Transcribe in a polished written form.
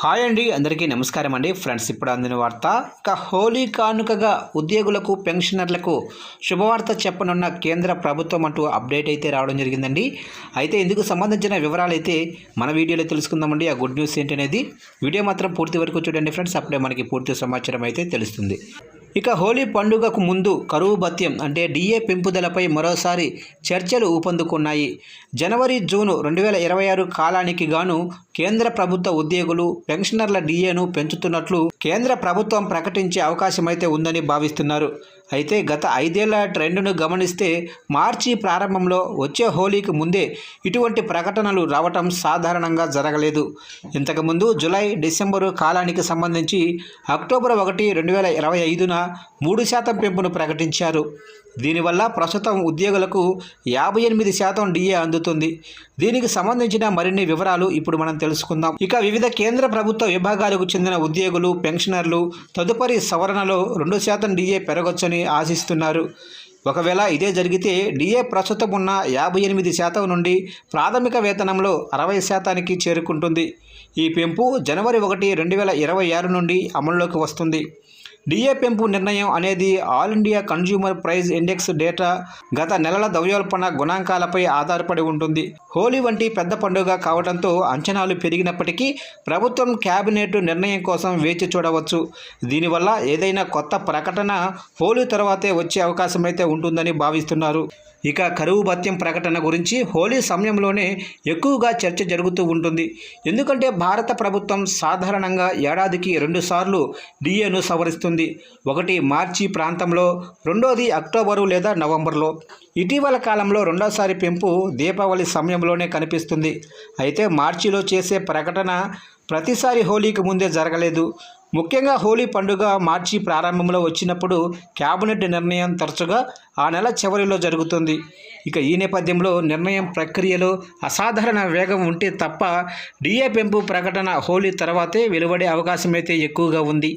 Hi అండి, అందరికీ నమస్కారం అండి. ఫ్రెండ్స్, ఇప్పుడు అందిన వార్త. ఇక హోలీ కానుకగా ఉద్యోగులకు, పెన్షనర్లకు శుభవార్త చెప్పనున్న కేంద్ర ప్రభుత్వం అంటూ అప్డేట్ అయితే రావడం జరిగిందండి. అయితే ఇందుకు సంబంధించిన వివరాలు అయితే మన వీడియోలో తెలుసుకుందామండి. ఆ గుడ్ న్యూస్ ఏంటనేది వీడియో మాత్రం పూర్తి వరకు చూడండి ఫ్రెండ్స్. అప్పుడే మనకి పూర్తి సమాచారం అయితే తెలుస్తుంది. ఇక హోలీ పండుగకు ముందు కరువు భత్యం అంటే డిఏ పెంపుదలపై మరోసారి చర్చలు ఊపందుకున్నాయి. జనవరి, జూన్ 2026 కాలానికి గాను కేంద్ర ప్రభుత్వ ఉద్యోగులు, పెన్షనర్ల డిఏను పెంచుతున్నట్లు కేంద్ర ప్రభుత్వం ప్రకటించే అవకాశమైతే ఉందని భావిస్తున్నారు. అయితే గత 5 ఏళ్ల ట్రెండ్ను గమనిస్తే మార్చి ప్రారంభంలో వచ్చే హోలీకి ముందే ఇటువంటి ప్రకటనలు రావటం సాధారణంగా జరగలేదు. ఇంతకుముందు జూలై, డిసెంబరు కాలానికి సంబంధించి అక్టోబర్ 1, 2025న 3% పెంపును ప్రకటించారు. దీనివల్ల ప్రస్తుతం ఉద్యోగులకు 58% డిఏ అందుతుంది. దీనికి సంబంధించిన మరిన్ని వివరాలు ఇప్పుడు మనం తెలుసుకుందాం. ఇక వివిధ కేంద్ర ప్రభుత్వ విభాగాలకు చెందిన ఉద్యోగులు, పెన్షనర్లు తదుపరి సవరణలో 2% డిఏ పెరగొచ్చని ఆశిస్తున్నారు. ఒకవేళ ఇదే జరిగితే డిఏ ప్రస్తుతం ఉన్న 58% నుండి ప్రాథమిక వేతనంలో 60%కి చేరుకుంటుంది. ఈ పెంపు జనవరి 1, 2026 నుండి అమల్లోకి వస్తుంది. డిఏ పెంపు నిర్ణయం అనేది all India consumer price index data గత నెలల ద్రవ్యోల్బణ గణాంకాలపై ఆధారపడి ఉంటుంది. హోలీ వంటి పెద్ద పండుగ కావడంతో అంచనాలు పెరిగినప్పటికీ ప్రభుత్వం క్యాబినెట్ నిర్ణయం కోసం వేచి చూడవచ్చు. దీనివల్ల ఏదైనా కొత్త ప్రకటన హోలీ తర్వాతే వచ్చే అవకాశం అయితే ఉంటుందని భావిస్తున్నారు. ఇక కరువు భత్యం ప్రకటన గురించి హోలీ సమయంలోనే ఎక్కువగా చర్చ జరుగుతూ ఉంటుంది. ఎందుకంటే భారత ప్రభుత్వం సాధారణంగా ఏడాదికి 2 సార్లు డిఏను సవరిస్తుంది. ఒకటి మార్చి ప్రాంతంలో, రెండోది అక్టోబరు లేదా నవంబర్లో. ఇటీవల కాలంలో రెండోసారి పెంపు దీపావళి సమయంలోనే కనిపిస్తుంది. అయితే మార్చిలో చేసే ప్రకటన ప్రతిసారి హోలీకి ముందే జరగలేదు. ముఖ్యంగా హోలీ పండుగ మార్చి ప్రారంభంలో వచ్చినప్పుడు క్యాబినెట్ నిర్ణయం తరచుగా ఆ నెల చివరిలో జరుగుతుంది. ఇక ఈ నేపథ్యంలో నిర్ణయం ప్రక్రియలో అసాధారణ వేగం ఉంటే తప్ప డిఏ పెంపు ప్రకటన హోలీ తర్వాతే వెలువడే అవకాశం అయితే ఎక్కువగా ఉంది.